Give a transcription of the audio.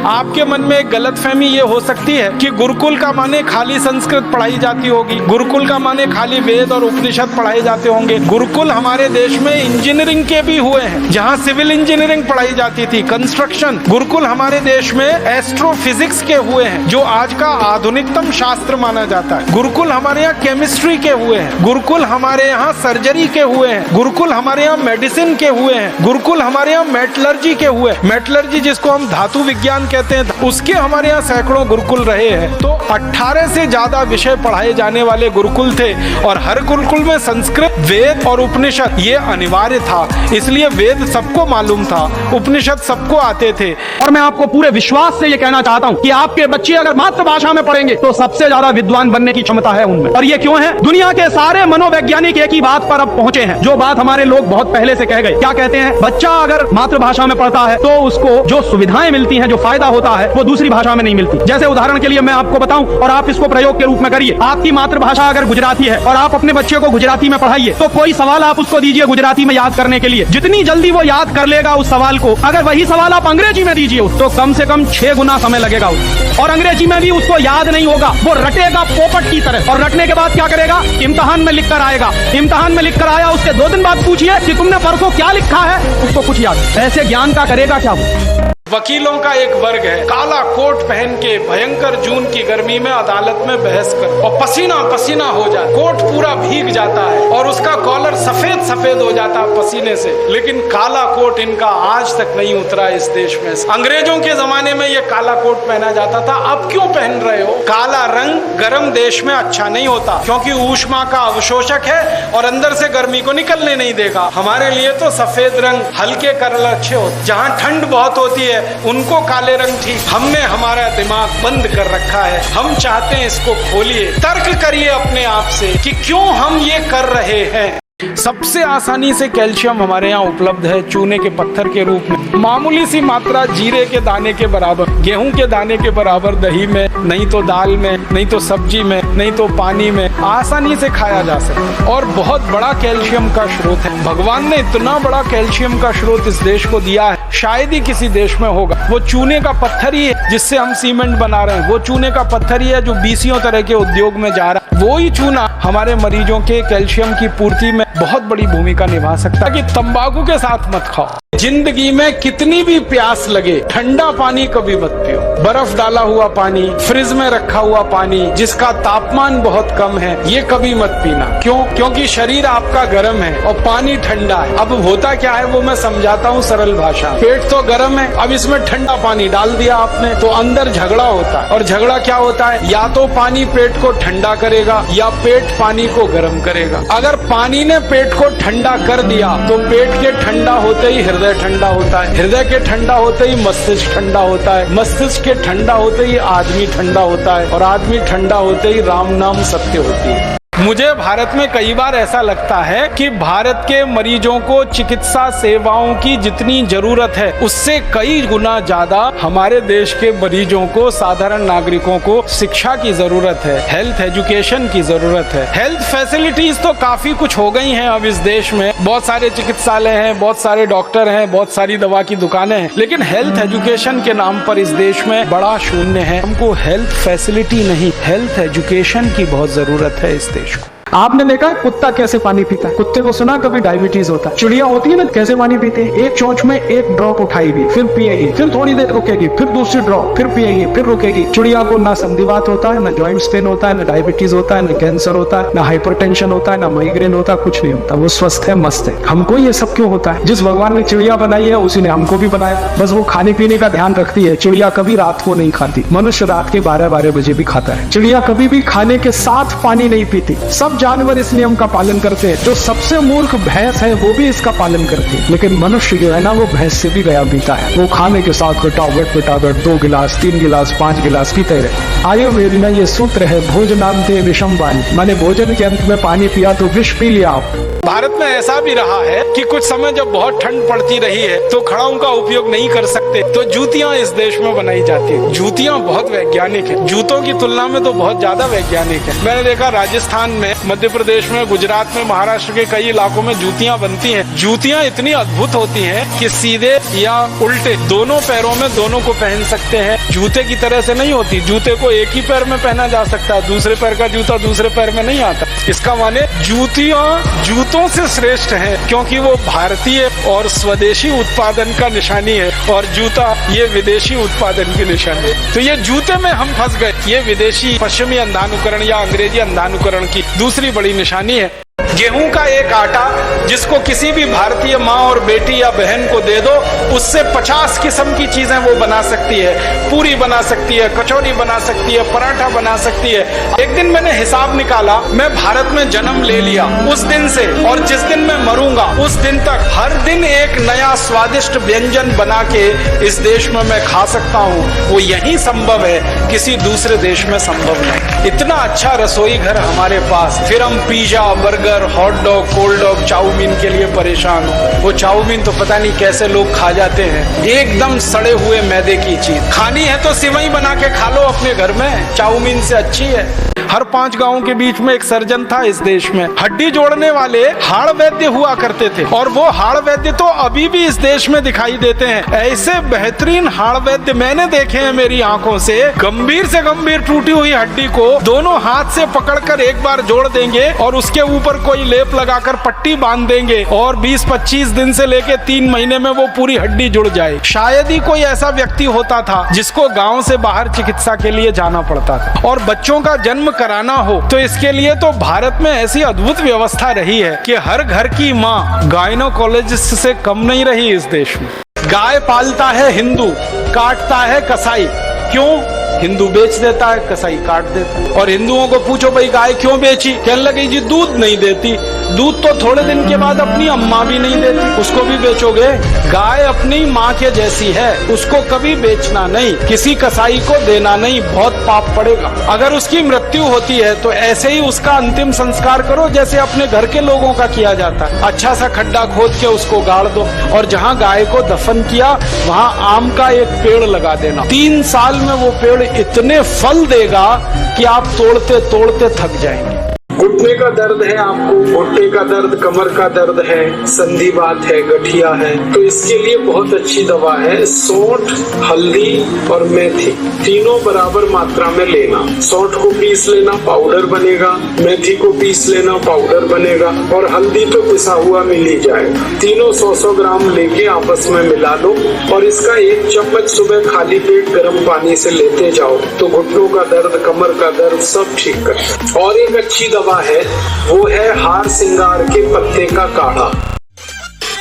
आपके मन में एक गलतफहमी ये हो सकती है कि गुरुकुल का माने खाली संस्कृत पढ़ाई जाती होगी, गुरुकुल का माने खाली वेद और उपनिषद पढ़ाए जाते होंगे। गुरुकुल हमारे देश में इंजीनियरिंग के भी हुए हैं, जहाँ सिविल इंजीनियरिंग पढ़ाई जाती थी, कंस्ट्रक्शन। गुरुकुल हमारे देश में एस्ट्रोफिजिक्स के हुए हैं, जो आज का आधुनिकतम शास्त्र माना जाता है। गुरुकुल हमारे यहाँ केमिस्ट्री के हुए हैं, गुरुकुल हमारे यहाँ सर्जरी के हुए हैं, गुरुकुल हमारे यहाँ मेडिसिन के हुए हैं, गुरुकुल हमारे यहाँ मेटलर्जी के हुए। मेटलर्जी जिसको हम धातु विज्ञान कहते हैं, उसके हमारे यहाँ सैकड़ों गुरुकुल रहे हैं। तो 18 से ज्यादा विषय पढ़ाए जाने वाले गुरुकुल थे और हर गुरुकुल में संस्कृत, वेद और उपनिषद ये अनिवार्य था। इसलिए वेद सबको मालूम था, उपनिषद सबको आते थे। और मैं आपको पूरे विश्वास से ये कहना चाहता हूँ कि आपके बच्चे अगर मातृभाषा में पढ़ेंगे तो सबसे ज्यादा विद्वान बनने की क्षमता है उनमें। और ये क्यों है? दुनिया के सारे मनोवैज्ञानिक एक ही बात पर अब पहुंचे हैं, जो बात हमारे लोग बहुत पहले से कह गए। क्या कहते हैं? बच्चा अगर मातृभाषा में पढ़ता है तो उसको जो सुविधाएं मिलती हैं, जो फायदा होता है, वो दूसरी भाषा में नहीं मिलती। जैसे उदाहरण के लिए मैं आपको बताऊं और आप इसको प्रयोग के रूप में करिए। आपकी मातृभाषा अगर गुजराती है और आप अपने बच्चे को गुजराती में पढ़ाइए, तो कोई सवाल आप उसको दीजिए गुजराती में याद करने के लिए, जितनी जल्दी वो याद कर लेगा उस सवाल को, अगर वही सवाल आप अंग्रेजी में दीजिए तो कम से कम 6 गुना समय लगेगा उसको। और अंग्रेजी में भी उसको याद नहीं होगा, वो रटेगा पोपट की तरह। और रटने के बाद क्या करेगा? इम्तिहान में लिख कर आएगा। इम्तिहान में लिख कर आया, उसके 2 दिन बाद पूछिए कि तुमने परसों क्या लिखा है, उसको कुछ याद। ऐसे ज्ञान का करेगा क्या वो? वकीलों का एक वर्ग है, काला कोट पहन के भयंकर जून की गर्मी में अदालत में बहस कर और पसीना पसीना हो जाए, कोट पूरा भीग जाता है और उसका कॉलर सफेद सफेद हो जाता है पसीने से। लेकिन काला कोट इनका आज तक नहीं उतरा इस देश में। अंग्रेजों के जमाने में ये काला कोट पहना जाता था, अब क्यों पहन रहे हो? काला रंग गर्म देश में अच्छा नहीं होता, क्योंकि ऊष्मा का अवशोषक है और अंदर से गर्मी को निकलने नहीं देगा। हमारे लिए तो सफेद रंग, हल्के कलर अच्छे होते। जहाँ ठंड बहुत होती है उनको काले रंग ठीक। हमने हमारा दिमाग बंद कर रखा है, हम चाहते हैं इसको खोलिए, तर्क करिए अपने आप से कि क्यों हम ये कर रहे हैं। सबसे आसानी से कैल्शियम हमारे यहाँ उपलब्ध है चूने के पत्थर के रूप में। मामूली सी मात्रा जीरे के दाने के बराबर, गेहूं के दाने के बराबर दही में, नहीं तो दाल में, नहीं तो सब्जी में, नहीं तो पानी में आसानी से खाया जा सकता है और बहुत बड़ा कैल्शियम का स्रोत है। भगवान ने इतना बड़ा कैल्शियम का स्रोत इस देश को दिया है, शायद ही किसी देश में होगा। वो चूने का पत्थर ही है जिससे हम सीमेंट बना रहे हैं, वो चूने का पत्थर ही है जो 20 तरह के उद्योग में जा रहा है। वो ही चूना हमारे मरीजों के कैल्शियम की पूर्ति में बहुत बड़ी भूमिका निभा सकता है। कि तंबाकू के साथ मत खाओ। जिंदगी में कितनी भी प्यास लगे, ठंडा पानी कभी मत पियो। बर्फ डाला हुआ पानी, फ्रिज में रखा हुआ पानी जिसका तापमान बहुत कम है, ये कभी मत पीना। क्यों? क्योंकि शरीर आपका गर्म है और पानी ठंडा है। अब होता क्या है वो मैं समझाता हूँ सरल भाषा। पेट तो गर्म है, अब इसमें ठंडा पानी डाल दिया आपने तो अंदर झगड़ा होता है। और झगड़ा क्या होता है? या तो पानी पेट को ठंडा करेगा या पेट पानी को गर्म करेगा। अगर पानी ने पेट को ठंडा कर दिया तो पेट के ठंडा होते ही हृदय ठंडा होता है, हृदय के ठंडा होते ही मस्तिष्क ठंडा होता है, मस्तिष्क के ठंडा होते ही आदमी ठंडा होता है और आदमी ठंडा होते ही राम नाम सत्य होती है। मुझे भारत में कई बार ऐसा लगता है कि भारत के मरीजों को चिकित्सा सेवाओं की जितनी जरूरत है उससे कई गुना ज्यादा हमारे देश के मरीजों को, साधारण नागरिकों को शिक्षा की जरूरत है, हेल्थ एजुकेशन की जरूरत है। हेल्थ फैसिलिटीज तो काफी कुछ हो गई हैं अब इस देश में, बहुत सारे चिकित्सालय हैं, बहुत सारे डॉक्टर हैं, बहुत सारी दवा की दुकानें हैं, लेकिन हेल्थ एजुकेशन के नाम पर इस देश में बड़ा शून्य है। हमको हेल्थ फैसिलिटी नहीं, हेल्थ एजुकेशन की बहुत जरूरत है इस देश को। आपने देखा है कुत्ता कैसे पानी पीता है? कुत्ते को सुना कभी डायबिटीज होता है? चिड़िया होती है ना, कैसे पानी पीते हैं? एक चोंच में एक ड्रॉप उठाएगी, फिर पिएगी, फिर थोड़ी देर रुकेगी, फिर दूसरी ड्रॉप, फिर पिएगी, फिर रुकेगी। चिड़िया को ना संधिवात होता है, ना जॉइंट पेन होता है, ना डायबिटीज होता है, ना कैंसर होता है, ना हाइपरटेंशन होता है, ना माइग्रेन होता है, कुछ नहीं होता। वो स्वस्थ है, मस्त है। हमको ये सब क्यों होता है? जिस भगवान ने चिड़िया बनाई है उसी ने हमको भी बनाया। बस वो खाने पीने का ध्यान रखती है। चिड़िया कभी रात को नहीं खाती, मनुष्य रात के 12-12 बजे भी खाता है। चिड़िया कभी भी खाने के साथ पानी नहीं पीती। सब जानवर इस नियम का पालन करते हैं। जो सबसे मूर्ख भैंस है वो भी इसका पालन करती है, लेकिन मनुष्य जो है ना वो भैंस से भी गया बीता है। वो खाने के साथ घटाघट 2 गिलास 3 गिलास 5 गिलास पीते रहे। आयुर्वेद में ये सूत्र है, भोजनांते विषम वाणी, माने भोजन के अंत में पानी पिया तो विष पी लिया आप। भारत में ऐसा भी रहा है कि कुछ समय जब बहुत ठंड पड़ती रही है तो खड़ाऊ का उपयोग नहीं कर सकते तो जूतियां इस देश में बनाई जाती है। जूतियां बहुत वैज्ञानिक है, जूतों की तुलना में तो बहुत ज्यादा वैज्ञानिक है। मैंने देखा राजस्थान में मध्य प्रदेश में, गुजरात में, महाराष्ट्र के कई इलाकों में जूतियां बनती हैं। जूतियां इतनी अद्भुत होती हैं कि सीधे या उल्टे दोनों पैरों में दोनों को पहन सकते हैं। जूते की तरह से नहीं होती, जूते को एक ही पैर में पहना जा सकता है, दूसरे पैर का जूता दूसरे पैर में नहीं आता। इसका माने जूतियां जूतों से श्रेष्ठ हैं, क्योंकि वो भारतीय और स्वदेशी उत्पादन का निशानी है, और जूता ये विदेशी उत्पादन की निशानी है। तो ये जूते में हम फंस गए। ये विदेशी पश्चिमी अंधानुकरण या अंग्रेजी अंधानुकरण की दूसरी बड़ी निशानी है। गेहूं का एक आटा जिसको किसी भी भारतीय माँ और बेटी या बहन को दे दो, उससे 50 किस्म की चीजें वो बना सकती है। पूरी बना सकती है, कचौरी बना सकती है, पराठा बना सकती है। एक दिन मैंने हिसाब निकाला, मैं भारत में जन्म ले लिया उस दिन से, और जिस दिन मैं मरूंगा उस दिन तक हर दिन एक नया स्वादिष्ट व्यंजन बना के इस देश में मैं खा सकता हूँ। वो यही संभव है, किसी दूसरे देश में संभव नहीं। इतना अच्छा रसोई घर हमारे पास, फिर हम pizza, burger, hot dog, cold dog, chowmein के लिए परेशान हो। वो चाउमीन तो पता नहीं कैसे लोग खा जाते हैं, एकदम सड़े हुए मैदे की चीज। खानी है तो सिवई बना के खा लो अपने घर में, चाउमीन से अच्छी है। हर 5 गांवों के बीच में एक सर्जन था इस देश में। हड्डी जोड़ने वाले हाड़ वैद्य हुआ करते थे, और वो हाड़ वैद्य तो अभी भी इस देश में दिखाई देते हैं। ऐसे बेहतरीन हाड़ वैद्य मैंने देखे हैं मेरी आंखों से। गंभीर से गंभीर टूटी हुई हड्डी को दोनों हाथ से पकड़कर एक बार जोड़ देंगे, और उसके ऊपर कोई लेप लगाकर पट्टी बांध देंगे, और 20-25 दिन से लेके 3 महीने में वो पूरी हड्डी जुड़ जाए। शायद ही कोई ऐसा व्यक्ति होता था जिसको गांव से बाहर चिकित्सा के लिए जाना पड़ता था। और बच्चों का जन्म कराना हो तो इसके लिए तो भारत में ऐसी अद्भुत व्यवस्था रही है कि हर घर की माँ गायनोकोलॉजिस्ट से कम नहीं रही इस देश में। गाय पालता है हिंदू, काटता है कसाई। क्यों? हिंदू बेच देता है, कसाई काट देता है। और हिंदुओं को पूछो भाई गाय क्यों बेची, कहने लगे जी दूध नहीं देती। दूध तो थोड़े दिन के बाद अपनी अम्मा भी नहीं देती, उसको भी बेचोगे? गाय अपनी माँ के जैसी है, उसको कभी बेचना नहीं, किसी कसाई को देना नहीं, बहुत पाप पड़ेगा। अगर उसकी मृत्यु होती है तो ऐसे ही उसका अंतिम संस्कार करो जैसे अपने घर के लोगों का किया जाता है। अच्छा सा खड्डा खोद के उसको गाड़ दो, और जहाँ गाय को दफन किया वहाँ आम का एक पेड़ लगा देना। 3 साल में वो पेड़ इतने फल देगा कि आप तोड़ते तोड़ते थक जाएंगे। घुटने का दर्द है आपको, घुटने का दर्द, कमर का दर्द है, संधिवात है, गठिया है, तो इसके लिए बहुत अच्छी दवा है सौंठ, हल्दी और मेथी। तीनों बराबर मात्रा में लेना। सौंठ को पीस लेना, पाउडर बनेगा। मेथी को पीस लेना, पाउडर बनेगा। और हल्दी तो पिसा हुआ मिल ही जाएगा। तीनों 100-100 ग्राम लेके आपस में मिला लो, और इसका 1 चम्मच सुबह खाली पेट गर्म पानी से लेते जाओ तो घुटनों का दर्द, कमर का दर्द सब ठीक करता है। और एक अच्छी दवा है, वो है हार सिंगार के पत्ते का काढ़ा।